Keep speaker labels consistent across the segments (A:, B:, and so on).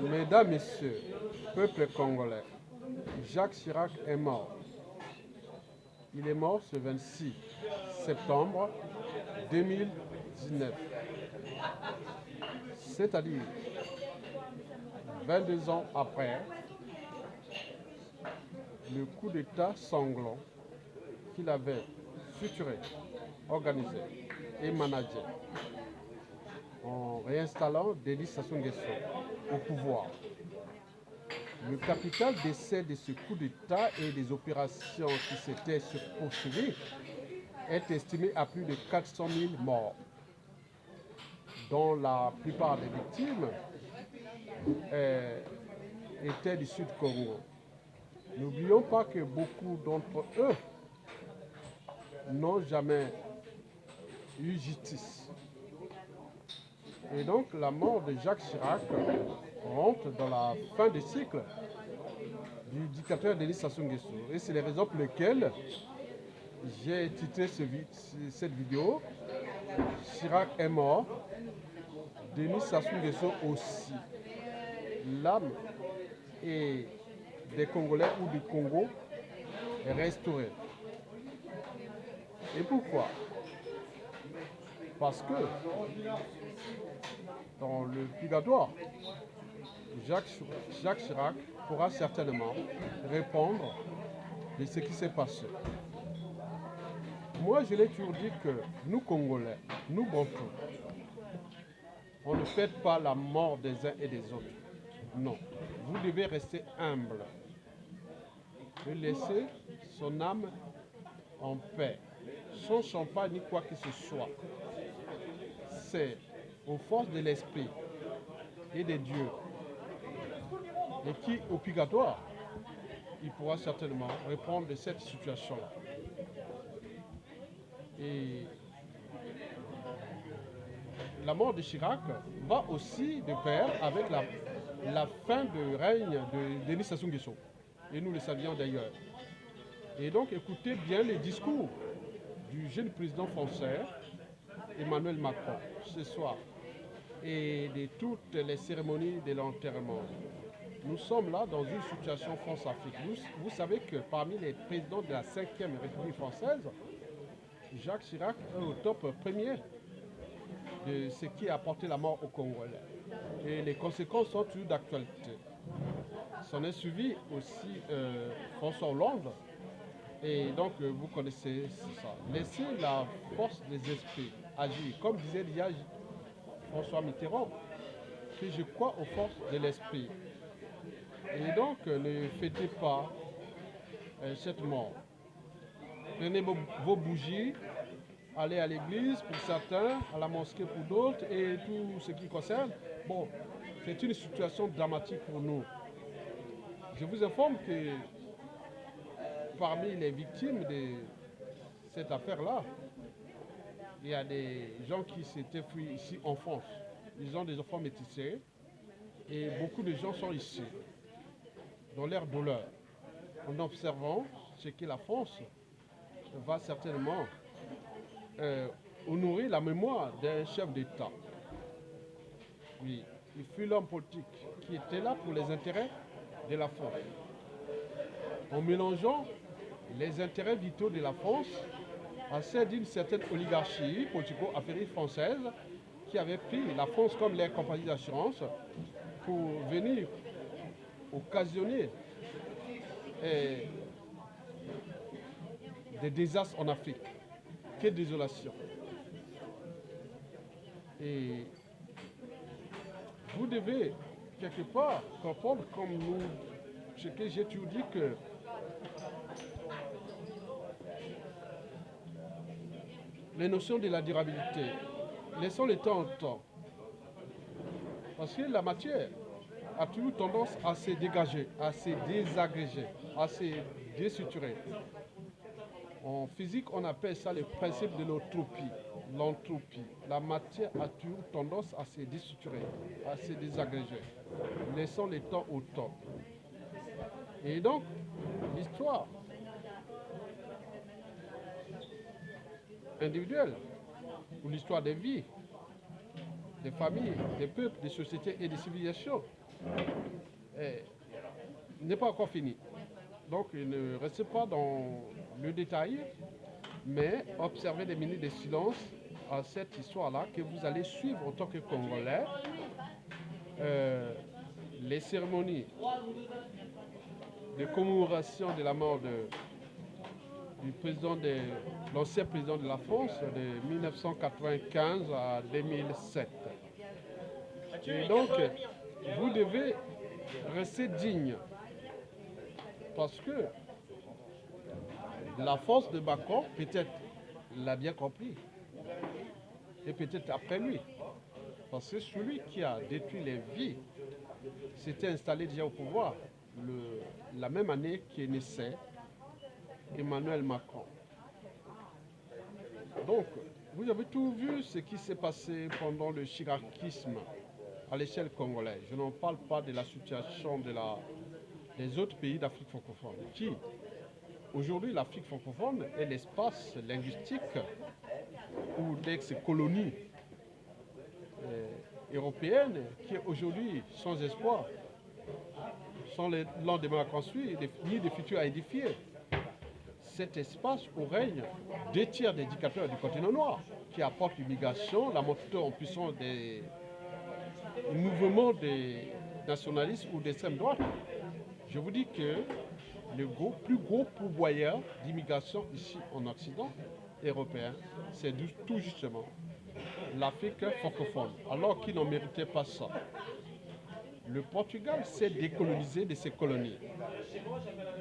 A: Mesdames, Messieurs, peuple congolais, Jacques Chirac est mort. Il est mort ce 26 septembre 2019, c'est-à-dire 22 ans après le coup d'État sanglant qu'il avait structuré, organisé et managé en réinstallant Denis Sassou Nguesso au pouvoir. Le capital décès de ce coup d'État et des opérations qui s'étaient poursuivies est estimé à plus de 400 000 morts, dont la plupart des victimes étaient du Sud Congo. N'oublions pas que beaucoup d'entre eux n'ont jamais eu justice. Et donc la mort de Jacques Chirac rentre dans la fin du cycle du dictateur Denis Sassou Nguesso. Et c'est les raisons pour lesquelles j'ai titré cette vidéo « Chirac est mort, Denis Sassou Nguesso aussi. L'âme et des Congolais ou du Congo est restaurée. » Et pourquoi? Parce que dans le purgatoire, Jacques Chirac pourra certainement répondre de ce qui s'est passé. Moi, je l'ai toujours dit que nous, Congolais, nous Bantous, on ne fête pas la mort des uns et des autres. Non. Vous devez rester humble et laisser son âme en paix, sans champagne ni quoi que ce soit. C'est aux forces de l'esprit et de Dieu, et qui, au purgatoire, il pourra certainement répondre de cette situation-là. Et la mort de Chirac va aussi de pair avec la fin du règne de Denis Sassou Nguesso. Et nous le savions d'ailleurs. Et donc écoutez bien les discours du jeune président français, Emmanuel Macron, ce soir, et de toutes les cérémonies de l'enterrement. Nous sommes là dans une situation France-Afrique. Vous savez que parmi les présidents de la 5e République française, Jacques Chirac est au top premier de ce qui a apporté la mort au Congolais. Et les conséquences sont toujours d'actualité. S'en est suivi aussi François Hollande. Et donc, vous connaissez ça. Laissez la force des esprits agir. Comme disait déjà François Mitterrand, que je crois aux forces de l'esprit. Et donc, ne fêtez pas cette mort. Prenez vos bougies, allez à l'église pour certains, à la mosquée pour d'autres, et tout ce qui concerne. Bon, c'est une situation dramatique pour nous. Je vous informe que parmi les victimes de cette affaire-là, il y a des gens qui s'étaient fuis ici en France. Ils ont des enfants métissés et beaucoup de gens sont ici, dans leur douleur, en observant ce que la France va certainement honorer la mémoire d'un chef d'État. Oui, il fut l'homme politique qui était là pour les intérêts de la France. En mélangeant les intérêts vitaux de la France à ceux d'une certaine oligarchie politico-affairistes française qui avait pris la France comme leur compagnie d'assurance pour venir occasionner des désastres en Afrique. Quelle désolation. Et vous devez quelque part comprendre comme nous, ce que j'ai toujours dit, que les notions de la durabilité, laissons le temps au temps. Parce que la matière a toujours tendance à se dégager, à se désagréger, à se déstructurer. En physique, on appelle ça le principe de l'entropie. L'entropie. La matière a toujours tendance à se déstructurer, à se désagréger. Laissons le temps au temps. Et donc, l'histoire individuelle, ou l'histoire des vies, des familles, des peuples, des sociétés et des civilisations, n'est pas encore fini. Donc, ne restez pas dans le détail, mais observez des minutes de silence à cette histoire-là que vous allez suivre en tant que Congolais. Les cérémonies de commémoration de la mort du président l'ancien président de la France de 1995 à 2007. Et donc, vous devez rester digne parce que la force de Macron, peut-être, l'a bien compris. Et peut-être après lui. Parce que celui qui a détruit les vies s'était installé déjà au pouvoir la même année qu'est naissait Emmanuel Macron. Donc, vous avez tout vu ce qui s'est passé pendant le chiracisme à l'échelle congolaise. Je n'en parle pas de la situation des autres pays d'Afrique francophone. Aujourd'hui, l'Afrique francophone est l'espace linguistique ou l'ex-colonie européenne qui est aujourd'hui sans espoir, sans les lendemains à construire, ni de futur à édifier. Cet espace où règne 2 tiers des dictateurs du continent noir qui apportent l'immigration, la montée en puissance des mouvements des nationalistes ou d'extrême droite. Je vous dis que le plus gros pourvoyeur d'immigration ici en Occident européen, c'est tout justement l'Afrique francophone, alors qu'il n'en méritait pas ça. Le Portugal s'est décolonisé de ses colonies.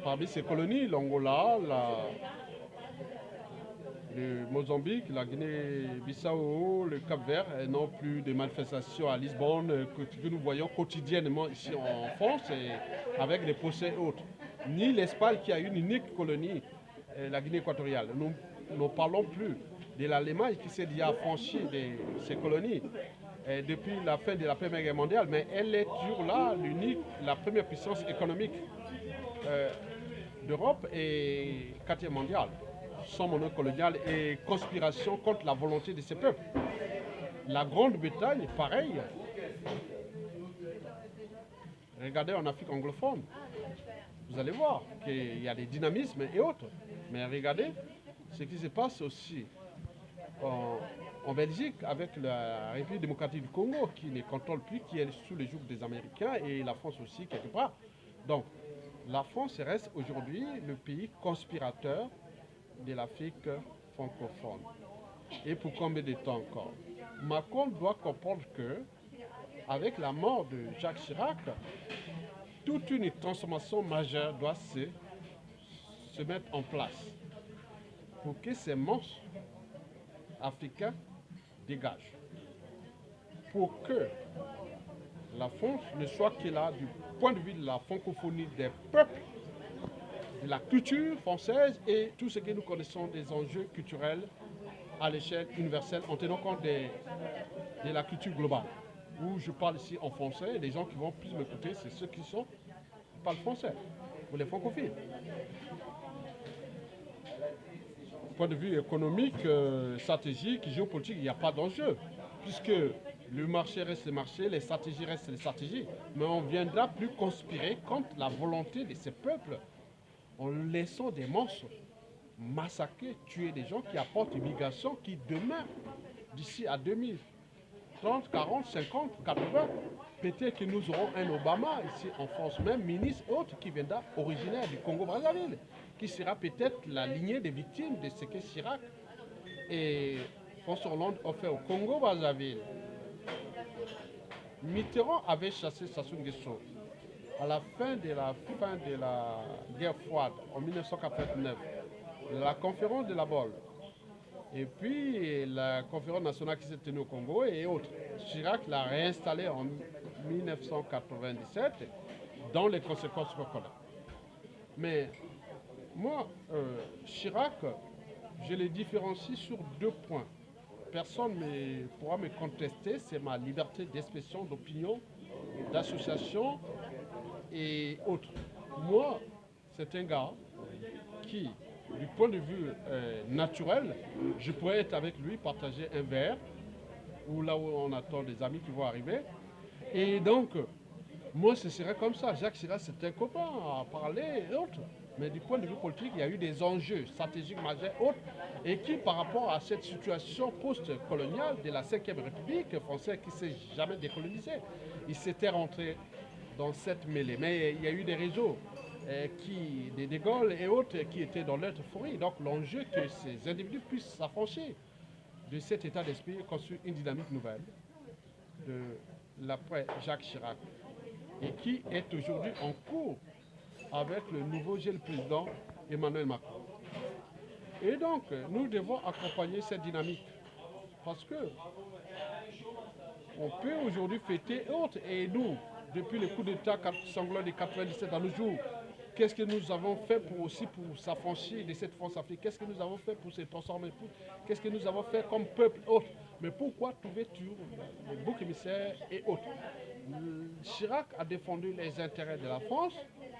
A: Parmi ces colonies, l'Angola, le Mozambique, la Guinée-Bissau, le Cap-Vert, et non plus de manifestations à Lisbonne que nous voyons quotidiennement ici en France et avec les procès et autres. Ni l'Espagne qui a une unique colonie, la Guinée équatoriale. Nous ne parlons plus de l'Allemagne qui s'est déjà affranchie de ses colonies depuis la fin de la Première Guerre mondiale, mais elle est toujours là, la première puissance économique d'Europe et 4e mondiale, sans monnaie coloniale et conspiration contre la volonté de ces peuples. La Grande-Bretagne, pareil. Regardez en Afrique anglophone, vous allez voir qu'il y a des dynamismes et autres. Mais regardez ce qui se passe aussi en Belgique avec la République démocratique du Congo qui ne contrôle plus, qui est sous le joug des Américains et la France aussi quelque part. Donc la France reste aujourd'hui le pays conspirateur de l'Afrique francophone. Et pour combien de temps encore? Macron doit comprendre que avec la mort de Jacques Chirac, toute une transformation majeure doit se mettre en place pour que ces monstres africains dégagent. Pour que la France ne soit que là du point de vue de la francophonie des peuples, de la culture française et tout ce que nous connaissons des enjeux culturels à l'échelle universelle en tenant compte de la culture globale. Où je parle ici en français, les gens qui vont plus m'écouter, c'est ceux qui parlent français, ou les francophiles. Du point de vue économique, stratégique, géopolitique, il n'y a pas d'enjeu, puisque le marché reste le marché, les stratégies restent les stratégies, mais on ne viendra plus conspirer contre la volonté de ces peuples en laissant des monstres massacrer, tuer des gens qui apportent l'immigration qui demain, d'ici à 2030, 40, 50, 80, peut-être que nous aurons un Obama ici en France, même ministre autre qui viendra originaire du Congo-Brazzaville, qui sera peut-être la lignée des victimes de ce que Chirac et François Hollande ont fait au Congo-Brazzaville. Mitterrand avait chassé Sassou Nguesso à la fin de la guerre froide en 1989, la conférence de la Bolle, et puis la conférence nationale qui s'est tenue au Congo et autres. Chirac l'a réinstallé en 1997 dans les conséquences qu'on connaît. Mais moi, Chirac, je le différencie sur 2 points. Personne ne pourra me contester, c'est ma liberté d'expression, d'opinion, d'association et autres. Moi, c'est un gars qui, du point de vue naturel, je pourrais être avec lui, partager un verre, ou là où on attend des amis qui vont arriver. Et donc, Moi, ce serait comme ça. Jacques Chirac, c'est un copain à parler et autres. Mais du point de vue politique, il y a eu des enjeux stratégiques majeurs autres et qui, par rapport à cette situation post-coloniale de la 5e République française qui ne s'est jamais décolonisée, il s'était rentré dans cette mêlée. Mais il y a eu des réseaux, des De Gaulle et autres qui étaient dans leur euphorie. Donc l'enjeu que ces individus puissent s'affranchir de cet état d'esprit et construire une dynamique nouvelle de l'après Jacques Chirac et qui est aujourd'hui en cours avec le nouveau jeune président Emmanuel Macron. Et donc, nous devons accompagner cette dynamique parce que on peut aujourd'hui fêter autre. Et nous, depuis le coup d'État sanglant de 97 à nos jours, qu'est-ce que nous avons fait pour s'affranchir de cette France Afrique? Qu'est-ce que nous avons fait pour se transformer? Qu'est-ce que nous avons fait comme peuple autre? Mais pourquoi trouver toujours les boucs émissaires et autres? Chirac a défendu les intérêts de la France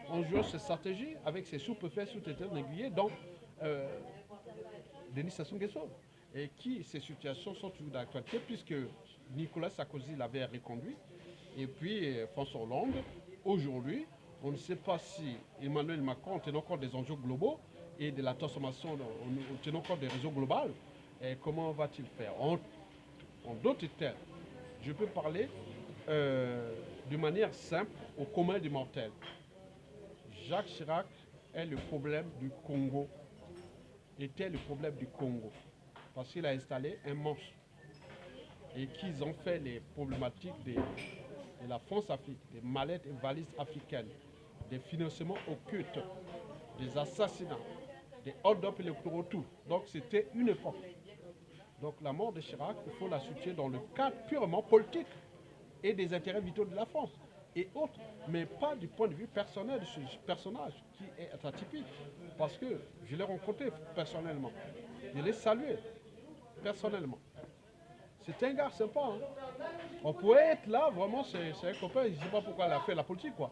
A: en jouant cette stratégie avec ses sous-préfets, sous-traitants négligés, donc Denis Sassou Nguesso. Et ces situations sont toujours d'actualité puisque Nicolas Sarkozy l'avait reconduit et puis François Hollande. Aujourd'hui, on ne sait pas si Emmanuel Macron, en tenant compte des enjeux globaux et de la transformation, en tenant compte des réseaux globaux, comment va-t-il faire? En d'autres termes, je peux parler de manière simple au commun des mortels. Jacques Chirac est le problème du Congo, était le problème du Congo, parce qu'il a installé un monstre et qu'ils ont fait les problématiques de la France-Afrique, des mallettes et valises africaines, des financements occultes, des assassinats, des hold-up électoraux, tout. Donc c'était une époque. Donc la mort de Chirac, il faut la situer dans le cadre purement politique et des intérêts vitaux de la France et autres, mais pas du point de vue personnel de ce personnage qui est atypique. Parce que je l'ai rencontré personnellement, je l'ai salué personnellement. C'est un gars sympa. Hein. On pourrait être là, vraiment, c'est un copain, je ne sais pas pourquoi il a fait la politique, quoi.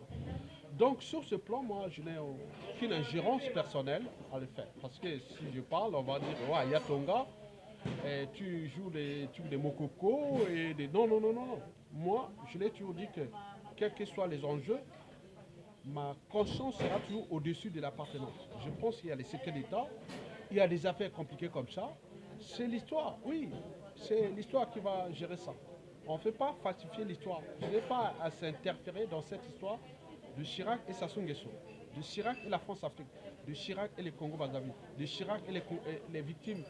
A: Donc, sur ce plan, moi, je n'ai aucune ingérence personnelle à le faire. Parce que si je parle, on va dire, ouais, il y a ton gars, et tu joues des trucs des mokoko et des. Non, non, non, non, non. Moi, je l'ai toujours dit que, quels que soient les enjeux, ma conscience sera toujours au-dessus de l'appartenance. Je pense qu'il y a les secrets d'État, il y a des affaires compliquées comme ça. C'est l'histoire, oui, c'est l'histoire qui va gérer ça. On ne fait pas falsifier l'histoire. Je n'ai pas à s'interférer dans cette histoire de Chirac et Sassou Nguesso, de Chirac et la France-Afrique, de Chirac et les Congo-Brazzaville, de Chirac et les victimes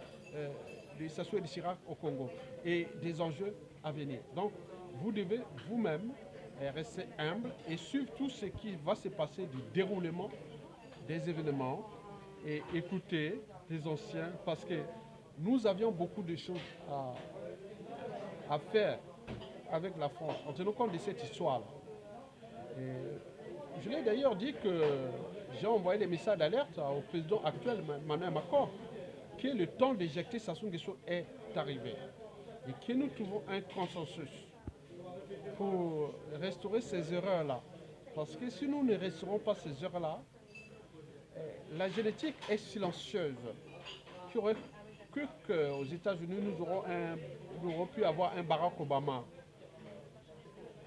A: de Sassou et de Chirac au Congo, et des enjeux à venir. Donc, vous devez vous-même rester humble et suivre tout ce qui va se passer du déroulement des événements et écouter les anciens parce que nous avions beaucoup de choses à faire avec la France en tenant compte de cette histoire-là. Je l'ai d'ailleurs dit que j'ai envoyé des messages d'alerte au président actuel, Emmanuel Macron, que le temps d'éjecter Sassou Nguesso est arrivé et que nous trouvons un consensus pour restaurer ces erreurs-là. Parce que si nous ne restaurons pas ces erreurs-là, la génétique est silencieuse. Qui aurait cru qu'aux États-Unis, nous aurons pu avoir un Barack Obama.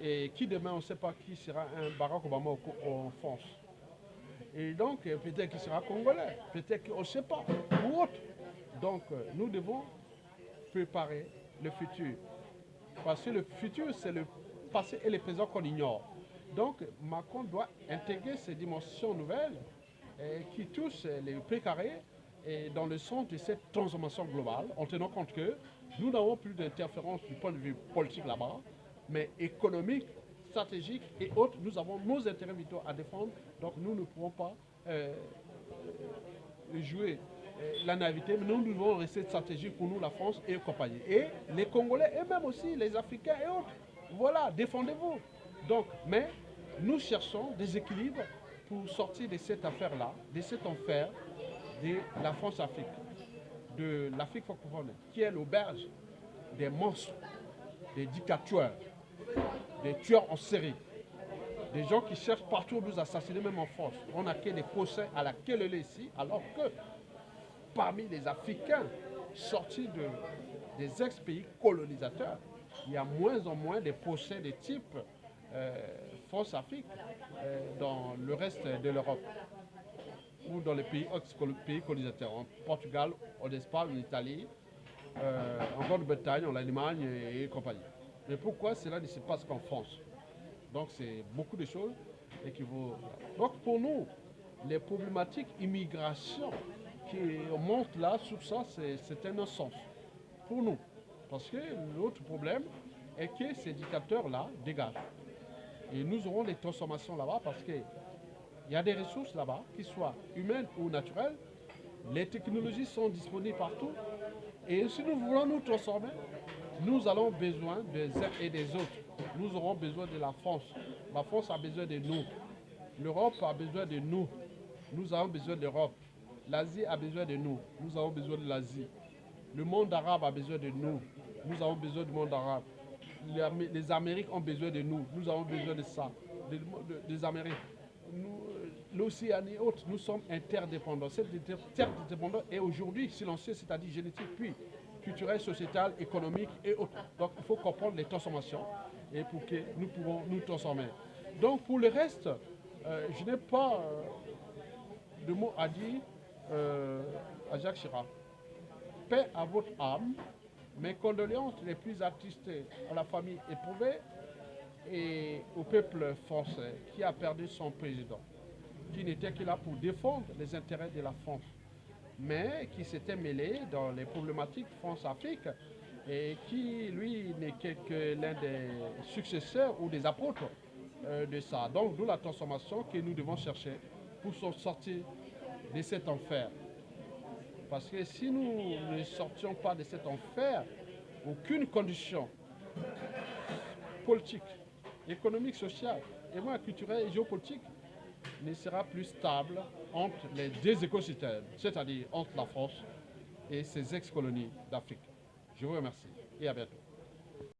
A: Et qui demain, on ne sait pas qui sera un Barack Obama en France. Et donc, peut-être qu'il sera congolais, peut-être qu'on ne sait pas, ou autre. Donc, nous devons préparer le futur. Parce que le futur, c'est le passé et le présent qu'on ignore. Donc, Macron doit intégrer ces dimensions nouvelles qui touchent les précarés et dans le sens de cette transformation globale, en tenant compte que nous n'avons plus d'interférence du point de vue politique là-bas, mais économique, stratégique et autres, nous avons nos intérêts vitaux à défendre, donc nous ne pourrons pas jouer la naïveté, mais nous devons rester stratégiques pour nous, la France et compagnie. Et les Congolais, et même aussi les Africains et autres, voilà, défendez-vous. Donc, mais nous cherchons des équilibres pour sortir de cette affaire-là, de cet enfer de la France-Afrique, de l'Afrique francophone, qui est l'auberge des monstres, des dictateurs, des tueurs en série, des gens qui cherchent partout à nous assassiner, même en France. On a que des procès à la queue ici, alors que parmi les Africains sortis des ex-pays colonisateurs, il y a moins en moins des procès de type France Afrique dans le reste de l'Europe ou dans les pays colonisateurs, en Portugal, en Espagne, en Italie, en Grande-Bretagne, en Allemagne et compagnie. Mais pourquoi cela ne se passe qu'en France? Donc c'est beaucoup de choses et qui vont. Donc pour nous, les problématiques immigration qui montent là sur ça, c'est un non-sens pour nous. Parce que l'autre problème est que ces dictateurs-là dégagent. Et nous aurons des transformations là-bas parce qu'il y a des ressources là-bas, qu'ils soient humaines ou naturelles. Les technologies sont disponibles partout. Et si nous voulons nous transformer, nous allons besoin des uns et des autres. Nous aurons besoin de la France. La France a besoin de nous. L'Europe a besoin de nous. Nous avons besoin de l'Europe. L'Asie a besoin de nous. Nous avons besoin de l'Asie. Le monde arabe a besoin de nous. Nous avons besoin du monde arabe. Les Amériques ont besoin de nous. Nous avons besoin de ça. Des Amériques. L'Océanie et autres, nous sommes interdépendants. Cette interdépendance est aujourd'hui silencieuse, c'est-à-dire génétique, puis culturelle, sociétale, économique et autres. Donc il faut comprendre les transformations et pour que nous pouvons nous transformer. Donc pour le reste, je n'ai pas de mots à dire à Jacques Chirac. Paix à votre âme, mes condoléances les plus attristées à la famille éprouvée et au peuple français qui a perdu son président, qui n'était que là pour défendre les intérêts de la France, mais qui s'était mêlé dans les problématiques France-Afrique et qui, lui, n'est que l'un des successeurs ou des apôtres de ça. Donc, d'où la transformation que nous devons chercher pour sortir de cet enfer. Parce que si nous ne sortions pas de cet enfer, aucune condition politique, économique, sociale, et moins culturelle et géopolitique ne sera plus stable entre les deux écosystèmes, c'est-à-dire entre la France et ses ex-colonies d'Afrique. Je vous remercie et à bientôt.